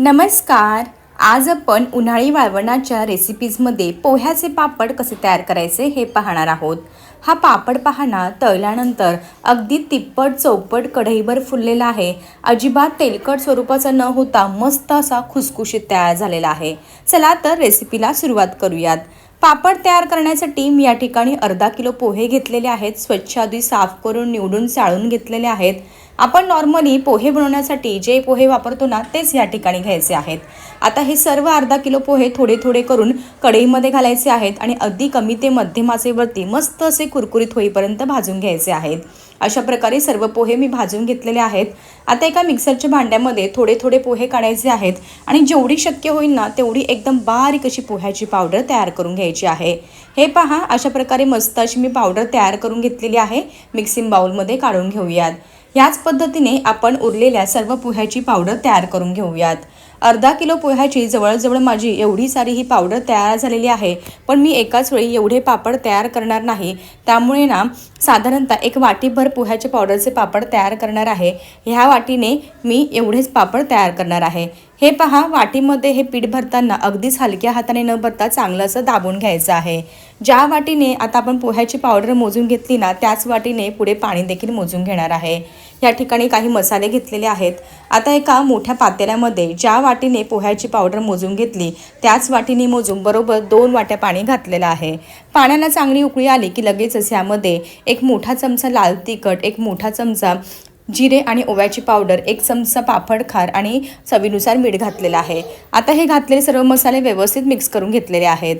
नमस्कार. आज आपण उन्हाळी वाळवणाच्या रेसिपीजमध्ये पोह्याचे पापड कसे तयार करायचे हे पाहणार आहोत. हा पापड पाहणा तळल्यानंतर अगदी तिप्पट चौपट कढईभर फुललेला आहे. अजिबात तेलकट स्वरूपाचा न होता मस्त असा खुसखुशीत तयार झालेला आहे. चला तर रेसिपीला सुरुवात करूयात. पापड तयार करण्यासाठी मी या ठिकाणी अर्धा किलो पोहे घेतलेले आहेत. स्वच्छ आधी साफ करून निवडून चाळून घेतलेले आहेत. आपण नॉर्मली पोहे बनवण्यासाठी जे पोहे वापरतो ना तेच या ठिकाणी घ्यायचे आहेत. आता हे सर्व अर्धा किलो पोहे थोडे थोडे करून कढईमध्ये घालायचे आहेत आणि अगदी कमी ते मध्यम आचेवरती मस्त असे कुरकुरीत होईपर्यंत भाजून घ्यायचे आहेत. अशा प्रकारे सर्व पोहे मी भाजून घेतलेले आहेत. आता एका मिक्सरच्या भांड्यामध्ये थोडे थोडे पोहे काढायचे आहेत आणि जेवढी शक्य होईल ना तेवढी एकदम बारीक अशी पोह्याची पावडर तयार करून घ्यायची आहे. हे पहा, अशा प्रकारे मस्त अशी मी पावडर तयार करून घेतलेली आहे. मिक्सिंग बाउलमध्ये काढून घेऊयात. याच पद्धतीने आपण उरलेल्या सर्व पोह्याची पावडर तयार करून घेऊयात. अर्धा किलो पोह्याची जवळजवळ माझी एवढी सारी ही पावडर तयार झालेली आहे. पण मी एकाच वेळी एवढे पापड तयार करणार नाही. त्यामुळे ना साधारणतः एक वाटीभर पोह्याच्या पावडरचे पापड तयार करणार आहे. ह्या वाटीने मी एवढेच पापड तयार करणार आहे. हे पहा, वाटीमध्ये हे पीठ भरताना अगदीच हलक्या हाताने न भरता चांगलं असं दाबून घ्यायचं आहे. ज्या वाटीने आता आपण पोह्याची पावडर मोजून घेतली ना त्याच वाटीने पुढे पाणी देखील मोजून घेणार आहे. या ठिकाणी काही मसाले घेतलेले आहेत. आता एका मोठ्या पातेल्यामध्ये ज्या वाटीने पोह्याची पावडर मोजून घेतली त्याच वाटीने मोजून बरोबर 2 वाट्या पाणी घातलेलं आहे. पाण्याला चांगली उकळी आली की लगेचच यामध्ये एक मोठा चमचा लाल तिखट, एक मोठा चमचा जिरे आणि ओव्याची पावडर, 1 चमचा पापड खार आणि चवीनुसार मीठ घातलेलं आहे. आता हे घातलेले सर्व मसाले व्यवस्थित मिक्स करून घेतलेले आहेत.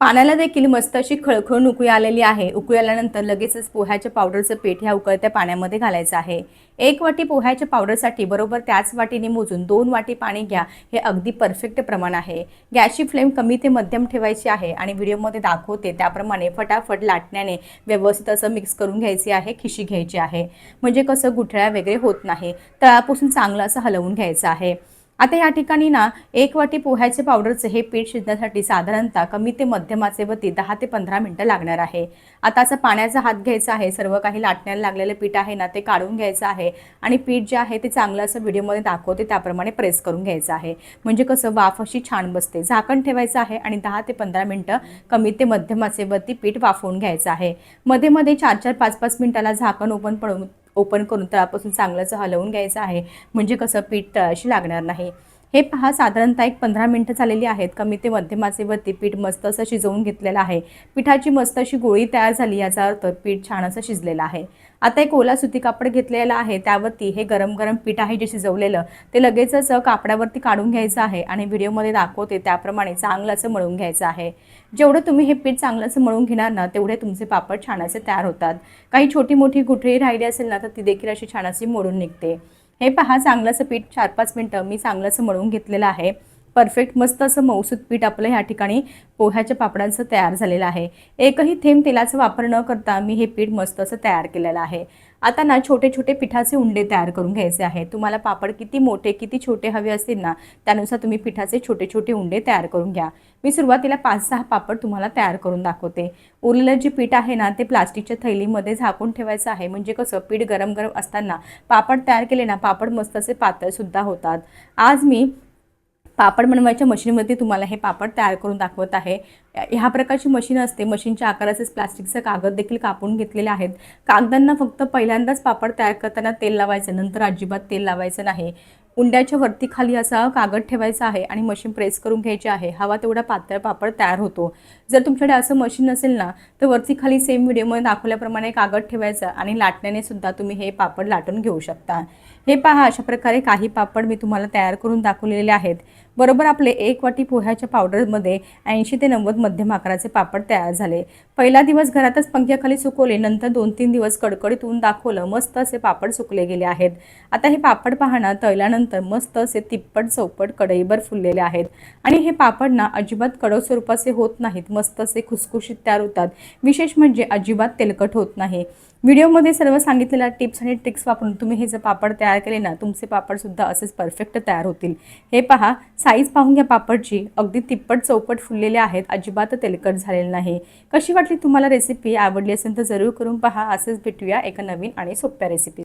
पाण्याला देखील मस्त अशी खळखळून उकळी आलेली आहे. उकळी आल्यानंतर लगेचच पोह्याच्या पावडरचं पीठ ह्या उकळत्या पाण्यामध्ये घालायचं आहे. 1 वाटी पोह्याच्या पावडरसाठी बरोबर त्याच वाटीने मोजून 2 वाटी पाणी घ्या. हे अगदी परफेक्ट प्रमाण आहे. गॅसची फ्लेम कमी ते मध्यम ठेवायची आहे आणि व्हिडिओमध्ये दाखवते त्याप्रमाणे फटाफट लाटण्याने व्यवस्थित असं मिक्स करून घ्यायचे आहे. खिशी घ्यायची आहे म्हणजे कसं गुठळ्या वगैरे होत नाही. तळापासून चांगलं असं हलवून घ्यायचं आहे. आता या ठिकाणी ना 1 वाटी पोह्याचे पावडरचे हे पीठ शिजण्यासाठी साधारणतः कमी ते मध्यम आचेवरती 10 ते 15 मिनिटं लागणार आहे. आता असं पाण्याचा हात घ्यायचा आहे. सर्व काही लाटण्याला लागलेलं पीठ आहे ना ते काढून घ्यायचं आहे आणि पीठ जे आहे ते चांगलं असं व्हिडिओमध्ये दाखवते त्याप्रमाणे प्रेस करून घ्यायचं आहे. म्हणजे कसं वाफ अशी छान बसते. झाकण ठेवायचं आहे आणि 10 ते 15 मिनिटं कमी ते मध्यम आचेवरती पीठ वाफवून घ्यायचं आहे. मध्ये मध्ये 4-4, 5-5 मिनिटाला झाकण ओपन करून तळापासून चांगलंच हलवून घ्यायचं आहे. म्हणजे कसं पीठ तळाशी लागणार नाही. हे पहा, साधारणतः 15 मिनिटं झालेली आहेत. कमी ते मध्यम आचेवरती पीठ मस्त असं शिजवून घेतलेलं आहे. पिठाची मस्त अशी गोळी तयार झाली, याचा अर्थ पीठ छान असं शिजलेलं आहे. आता एक ओला सुती कापड घेतलेला आहे. त्यावरती हे गरम गरम पीठ आहे जे शिजवलेलं ते लगेचच कापडावरती काढून घ्यायचं आहे आणि व्हिडिओमध्ये दाखवते त्याप्रमाणे चांगलं असं मळून घ्यायचं आहे. जेवढं तुम्ही हे पीठ चांगलं असं मळून घेणार ना तेवढे तुमचे पापड छान असे तयार होतात. काही छोटी मोठी गुठळी राहिली असेल ना तर ती देखील अशी छान अशी मोडून निघते. हे पहा, चांगलं असं पीठ 4-5 मिनिटं मी चांगलं असं मळून घेतलेलं आहे. परफेक्ट मस्त असं मऊसूत पीठ आपलं ह्या ठिकाणी पोह्याच्या पापडांचं तयार झालेलं आहे. एकही थेंब तेलाचा वापर न करता मी हे पीठ मस्त असं तयार केलेलं आहे. आता ना छोटे छोटे पिठाचे उंडे तयार करून घ्यायचे आहेत. तुम्हाला पापड किती मोठे किती छोटे हवे असतील ना त्यानुसार तुम्ही पिठाचे छोटे छोटे उंडे तयार करून घ्या. मी सुरुवातीला 5-6 पापड तुम्हाला तयार करून दाखवते. उरलेलं जे पीठ आहे ना ते प्लास्टिकच्या थैलीमध्ये झाकून ठेवायचं आहे. म्हणजे कसं पीठ गरम गरम असताना पापड तयार केले ना पापड मस्त असे पातळसुद्धा होतात. आज मी पापड बनवायच्या मशीनमध्ये तुम्हाला हे पापड तयार करून दाखवत आहे. ह्या प्रकारची मशीन असते. मशीनच्या आकाराचे प्लास्टिकचं कागद देखील कापून घेतलेले आहेत. कागदांना फक्त पहिल्यांदाच पापड तयार करताना तेल लावायचं, नंतर अजिबात तेल लावायचं नाही. उंड्याच्या वरती खाली असा कागद ठेवायचा आहे आणि मशीन प्रेस करून घ्यायची आहे. हवा तेवढा पातळ पापड तयार होतो. जर तुमच्याकडे असं मशीन नसेल ना तर वरती खाली सेम व्हिडिओमध्ये दाखवल्याप्रमाणे कागद ठेवायचा आणि लाटण्याने सुद्धा तुम्ही हे पापड लाटून घेऊ शकता. हे पहा, अशा प्रकारे काही पापड मी तुम्हाला तयार करून दाखवलेले आहेत. बरोबर आपले 1 वाटी पोह्याच्या पावडरमध्ये 80 ते 90 मध्यम आकाराचे पापड तयार झाले. पहिला दिवस घरातच पंख्याखाली सुकवले, नंतर 2-3 दिवस कडकडीत ऊन दाखवलं. मस्त असे पापड सुकले गेले आहेत. आता हे पापड पाहणं तळल्यानंतर मस्त असे तिप्पट चौपट कढईभर फुललेले आहेत आणि हे पापड ना अजिबात कडक स्वरूपाचे होत नाहीत. मस्त असे खुसखुशीत तयार होतात. विशेष म्हणजे अजिबात तेलकट होत नाही. व्हिडिओमध्ये सर्व सांगितलेल्या टिप्स आणि ट्रिक्स वापरून तुम्ही हे जर पापड तयार केले ना तुमचे पापडसुद्धा असेच परफेक्ट तयार होतील. हे पहा, साईज पाहून घ्या पापडची. अगदी तिप्पट चौपट फुललेले आहेत. अजिबात तेलकट झालेले नाही. कशी वाटली तुम्हाला रेसिपी? आवडली असेल तर जरूर करून पहा. असेच भेटूया एका नवीन आणि सोप्या रेसिपी.